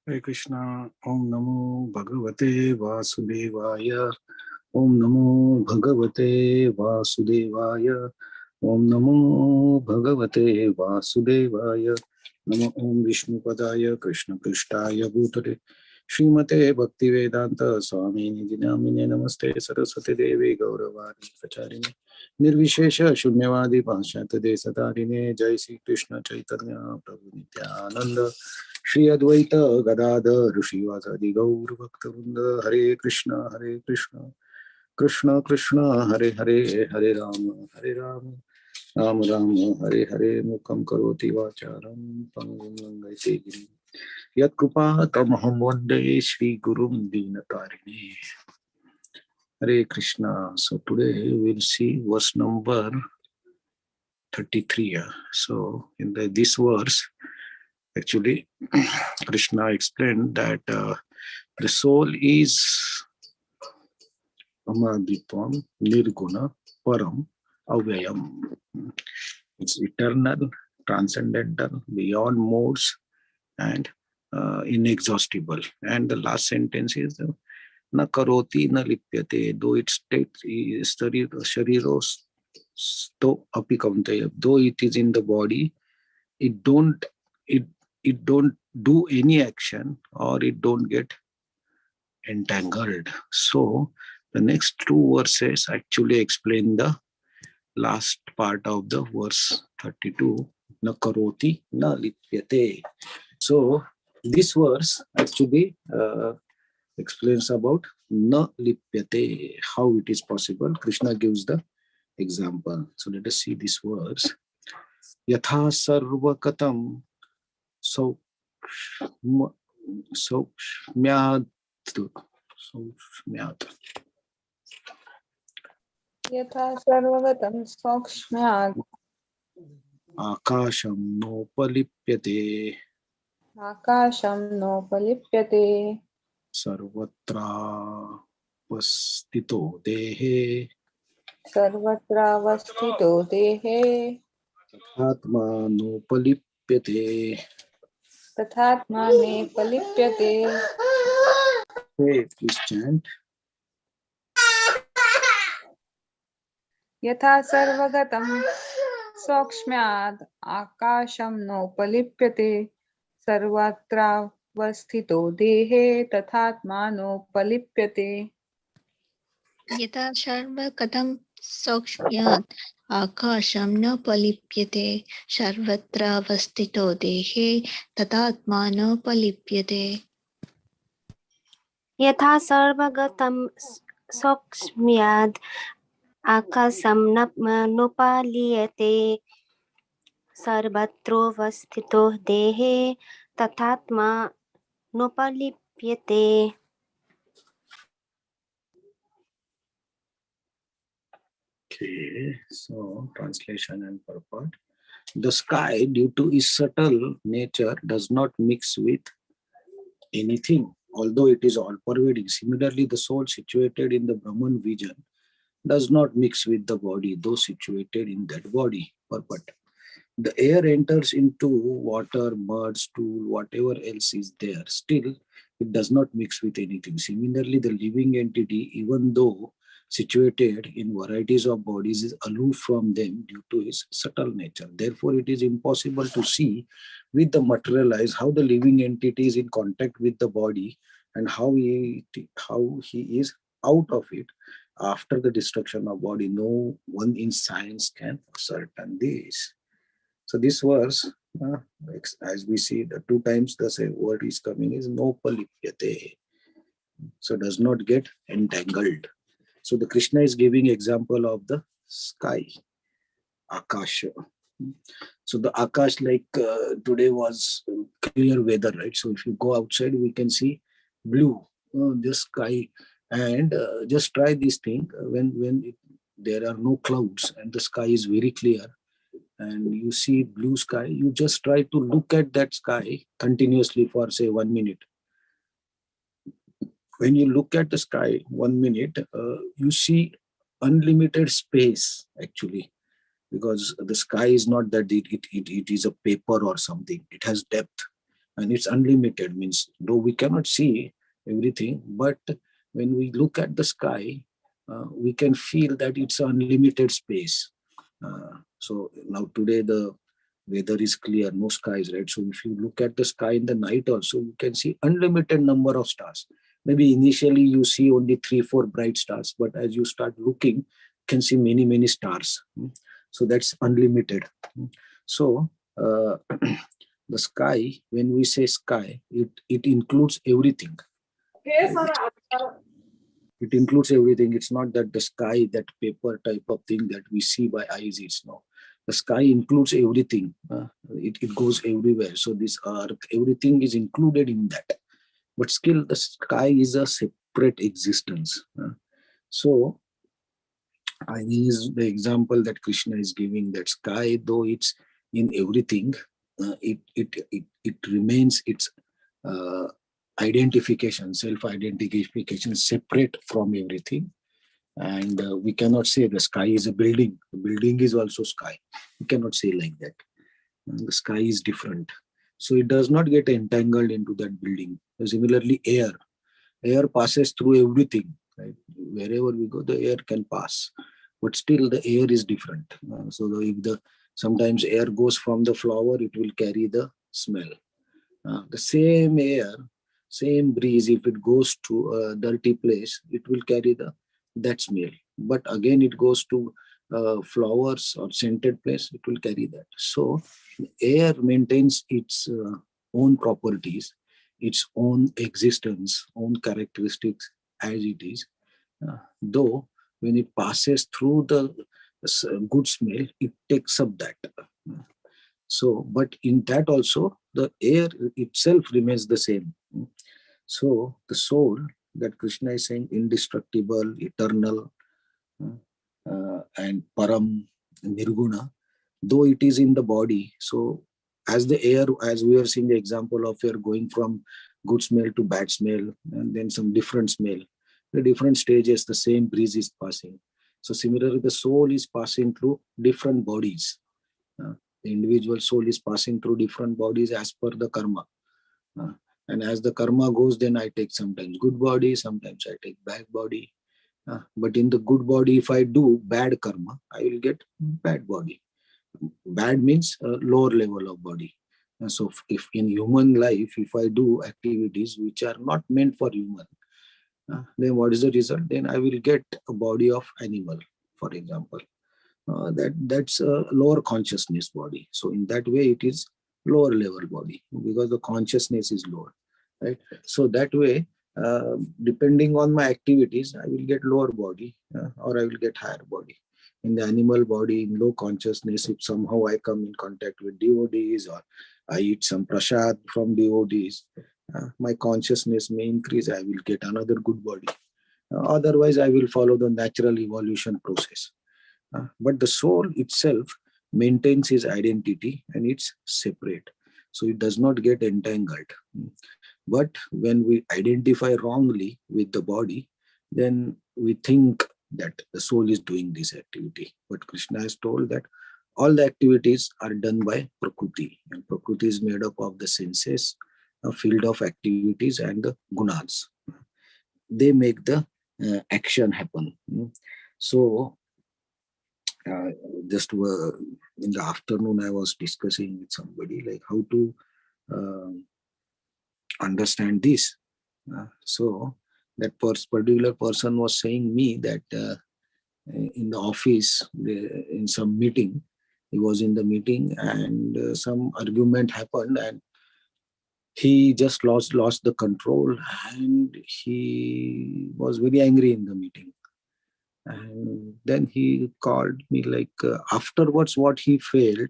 Hare Krishna. Om Namo Bhagavate Vasudevaya. Om Namo Bhagavate Vasudevaya. Om Namo Bhagavate Vasudevaya. Namo Om Vishnu Padaya Krishna Krishtaya Bhutale Srimate Bhaktivedanta Swami Nidinamine Namaste Saraswati Devi Gauravani Pracharine Nirvishesha Shunyavadi Paschat Desatarine Jai Sri Krishna Chaitanya Prabhu Nityananda Shri Advaita Gadadhar Srivasadi Gaur Bhakta Hare Krishna Krishna Krishna Hare Hare Hare Rama Ram Ram Hare Hare Mukam Karoti Vacharam Pangum Langaite Girim Yat Krupa Tamaham Vande Shri Gurum Dinatarine. Hare Krishna. So today we'll see verse number 33. So in this verse, actually, Krishna explained that the soul is Amaditvam, Nirguna, Param, Avyayam. It's eternal, transcendental, beyond modes, and inexhaustible. And the last sentence is na karoti na lipyate, though its state is shariros sto apikantaya, though it is in the body, it don't do any action, or it don't get entangled. So the next two verses actually explain the last part of the verse 32, na karoti na lipyate. So this verse actually explains about na lipyate, how it is possible. Krishna gives the example. So let us see this verse. Yatha sarvakatam saukshmyat यथा सर्वगतं सौक्ष्म्यात् akasham nopalipyate आकाशं नोपलिप्यते sarvatra vastito dehe सर्वत्रावस्थितो देहे atma nopalipyate. तथात्माने पलिप्यते. Hey, please chant. यथा सर्वगतं सौक्ष्म्यात् आकाशं नोपलिप्यते सर्वत्रावस्थितो देहे तथात्मानोपलिप्यते. यथा सर्वगतं सौक्ष्म्यात् आकाशं न पलिप्यते सर्वत्रावस्थितो देहे तथात्मा न पलिप्यते. यथा सर्वगतं सौक्ष्म्यात् आकाशं नोपलीयते सर्वत्रावस्थितो देहे तथात्मा नोपलिप्यते. Okay, so translation and purport. The sky, due to its subtle nature, does not mix with anything, although it is all pervading. Similarly, the soul situated in the Brahman vision does not mix with the body, though situated in that body. Purport. The air enters into water, mud, stool, whatever else is there. Still, it does not mix with anything. Similarly, the living entity, even though situated in varieties of bodies, is aloof from them due to its subtle nature. Therefore, it is impossible to see with the material eyes how the living entity is in contact with the body and how he is out of it after the destruction of body. No one in science can ascertain this. So this verse, as we see, the two times the same word is coming is no palipyate. So does not get entangled. So the Krishna is giving example of the sky, Akasha. So the Akash, like today was clear weather, right? So if you go outside, we can see blue, the sky, and just try this thing when there are no clouds and the sky is very clear, and you see blue sky, you just try to look at that sky continuously for say 1 minute. When you look at the sky 1 minute, you see unlimited space actually, because the sky is not that it is a paper or something. It has depth. and it's unlimited, means though we cannot see everything, but when we look at the sky, we can feel that it's unlimited space. So now today the weather is clear, no skies, right? So if you look at the sky in the night also, you can see unlimited number of stars. Maybe initially you see only 3-4 bright stars, but as you start looking, you can see many stars. So that's unlimited. So the sky, when we say sky, it includes everything. It includes everything. It's not that the sky, that paper type of thing that we see by eyes, it's no. The sky includes everything. It goes everywhere. So this earth, everything is included in that. But still the sky is a separate existence. So I use the example that Krishna is giving, that sky, though it's in everything, it remains its uh, identification, self-identification separate from everything. And we cannot say the sky is a building. The building is also sky. We cannot say like that. And the sky is different. So it does not get entangled into that building. Similarly, air passes through everything. Right? Wherever we go, the air can pass, but still the air is different. So sometimes air goes from the flower, it will carry the smell. The same air, same breeze, if it goes to a dirty place, it will carry that smell. But again, it goes to flowers or scented place, it will carry that. So air maintains its own properties, its own existence, own characteristics as it is. Though when it passes through the good smell, it takes up that. So, but in that also, the air itself remains the same. So, the soul that Krishna is saying, indestructible, eternal, and param, nirguna, though it is in the body. So, as the air, as we are seeing the example of air going from good smell to bad smell, and then some different smell, the different stages, the same breeze is passing. So, similarly, the soul is passing through different bodies. The individual soul is passing through different bodies as per the karma. And as the karma goes, then I take sometimes good body, sometimes I take bad body. But in the good body, if I do bad karma, I will get bad body. Bad means a lower level of body. So if in human life, if I do activities which are not meant for human, then what is the result? Then I will get a body of animal, for example. That's a lower consciousness body. So in that way, it is lower level body because the consciousness is lower, right? So that way, depending on my activities, I will get lower body or I will get higher body. In the animal body, in low consciousness, if somehow I come in contact with devotees or I eat some prasad from devotees, my consciousness may increase. I will get another good body. Otherwise, I will follow the natural evolution process. But the soul itself maintains its identity and it's separate. So it does not get entangled. But when we identify wrongly with the body, then we think that the soul is doing this activity. But Krishna has told that all the activities are done by Prakriti. And Prakriti is made up of the senses, a field of activities, and the gunas. They make the action happen. So just in the afternoon, I was discussing with somebody like how to understand this. So that particular person was saying me that in the office, in some meeting, he was in the meeting and some argument happened and he just lost the control and he was very angry in the meeting. And then he called me like afterwards what he felt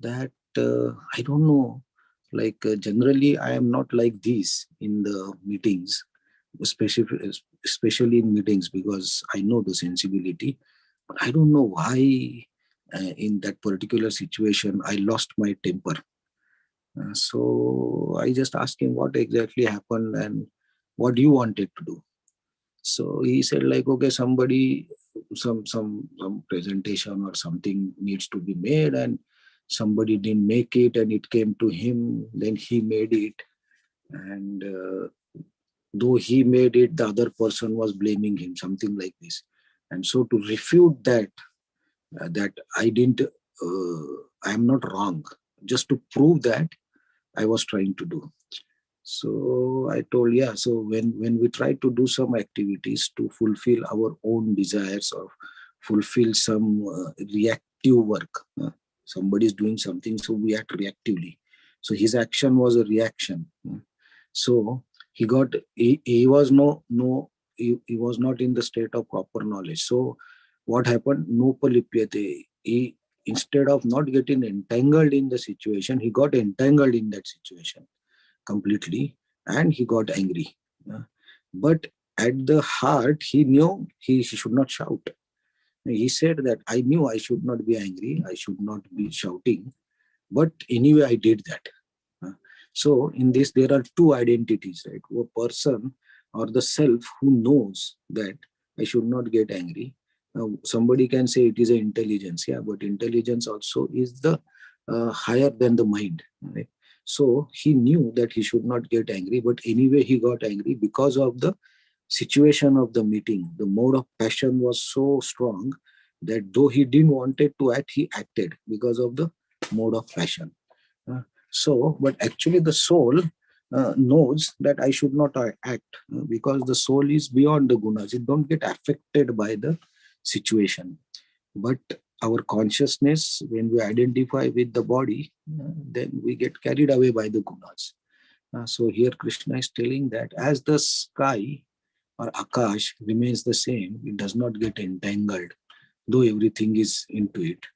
that I don't know, like generally I am not like this in the meetings, especially in meetings because I know the sensibility, but I don't know why in that particular situation I lost my temper. So I just asked him what exactly happened and what you wanted to do. So he said like, okay, somebody, some presentation or something needs to be made and somebody didn't make it and it came to him, then he made it. And though he made it, the other person was blaming him, something like this. And so to refute that, that I am not wrong, just to prove that, I was trying to do. So I told, yeah, so when we try to do some activities to fulfill our own desires or fulfill some reactive work, somebody is doing something, so we act reactively. So his action was a reaction. So he was he was not in the state of proper knowledge. So what happened? No palipyate. He, instead of not getting entangled in the situation, he got entangled in that situation completely, and he got angry. But at the heart, he knew he should not shout. He said that I knew I should not be angry, I should not be shouting, but anyway, I did that. So in this, there are two identities, right? A person or the self who knows that I should not get angry. Somebody can say it is an intelligence, yeah, but intelligence also is the higher than the mind, right? So he knew that he should not get angry, but anyway he got angry because of the situation of the meeting. The mode of passion was so strong that though he didn't wanted to act, he acted because of the mode of passion. But actually the soul knows that I should not act because the soul is beyond the gunas. It don't get affected by the situation. But our consciousness, when we identify with the body, then we get carried away by the gunas. So here Krishna is telling that as the sky or akash remains the same, it does not get entangled, though everything is into it.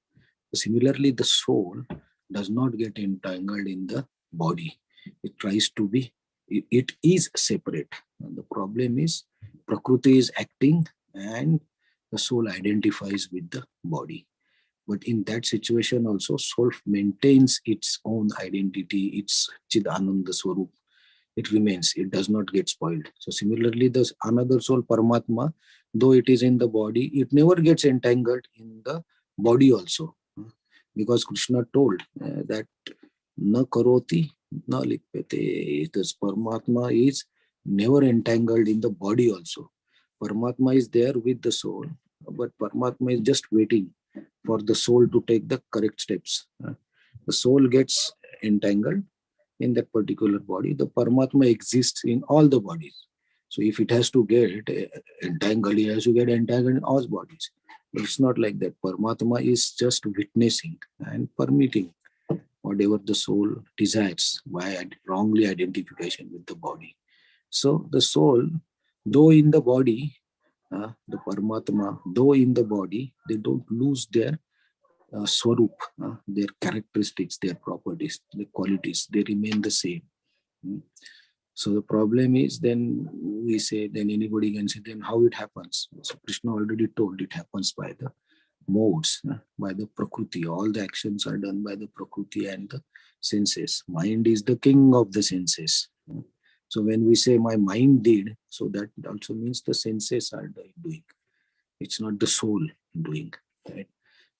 Similarly, the soul does not get entangled in the body. It tries to be, it is separate. And the problem is Prakriti is acting and the soul identifies with the body. But in that situation also, soul maintains its own identity, its Chid Ananda Swarup. It remains, it does not get spoiled. So similarly, the another soul, Paramatma, though it is in the body, it never gets entangled in the body also. Because Krishna told that na karoti, na lipete. This Paramatma is never entangled in the body also. Paramatma is there with the soul, but Paramatma is just waiting for the soul to take the correct steps. The soul gets entangled in that particular body. The Paramatma exists in all the bodies. So if it has to get entangled, it has to get entangled in all bodies. But it's not like that. Paramatma is just witnessing and permitting whatever the soul desires by wrongly identification with the body. So the soul, though in the body, the Paramatma, though in the body, they don't lose their swarup, their characteristics, their properties, their qualities, they remain the same. So the problem is, then we say, then anybody can say, then how it happens? So Krishna already told it happens by the modes, by the Prakriti. All the actions are done by the Prakriti and the senses. Mind is the king of the senses. So when we say my mind did, so that also means the senses are doing. It's not the soul doing, right?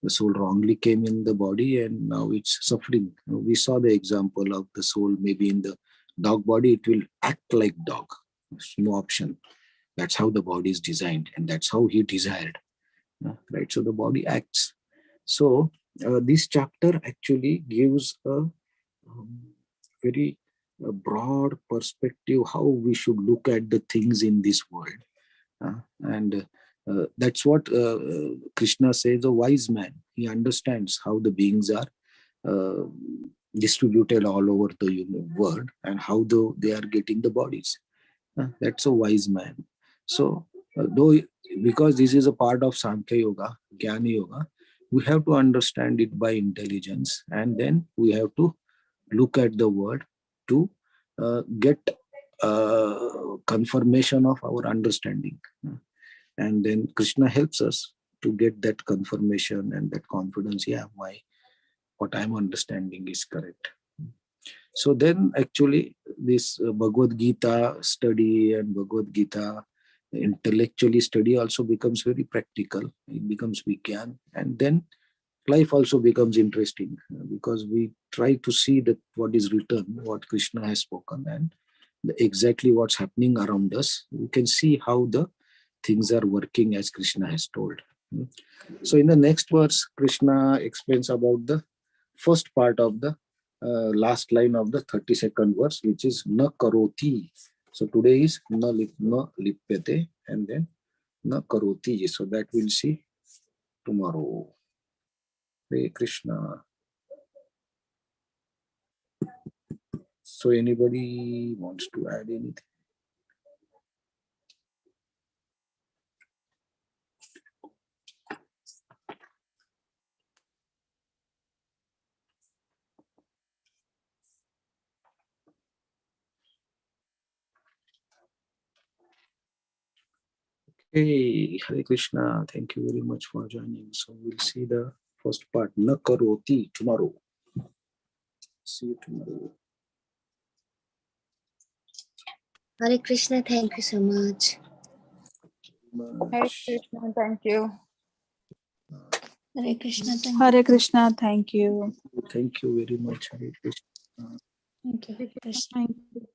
The soul wrongly came in the body and now it's suffering. We saw the example of the soul, maybe in the dog body, it will act like dog. There's no option. That's how the body is designed and that's how he desired, right? So the body acts. So this chapter actually gives a very broad perspective how we should look at the things in this world. And that's what Krishna says, a wise man. He understands how the beings are distributed all over the world and how they are getting the bodies. That's a wise man. So though, because this is a part of Sankhya Yoga, Jnana Yoga, we have to understand it by intelligence, and then we have to look at the world to get confirmation of our understanding. And then Krishna helps us to get that confirmation and that confidence. Yeah, what I'm understanding is correct. So then actually this Bhagavad Gita study and Bhagavad Gita intellectually study also becomes very practical. It becomes Vigyan. And then life also becomes interesting because we try to see that what is written, what Krishna has spoken, and exactly what's happening around us. We can see how the things are working as Krishna has told. So in the next verse, Krishna explains about the first part of the last line of the 32nd verse, which is na karoti. So today is na lipyate, and then na karoti. So that we'll see tomorrow. Hare Krishna. So anybody wants to add anything? Hey, Hare Krishna. Thank you very much for joining. So we'll see the first part, na karoti, tomorrow. See you tomorrow. Hare Krishna, thank you so much. Hare Krishna, thank you. Hare Krishna. Hare Krishna, thank you. Thank you very much, Hare Krishna. Thank you. Hare Krishna. Thank you.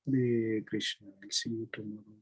Hare Krishna. I'll see you tomorrow.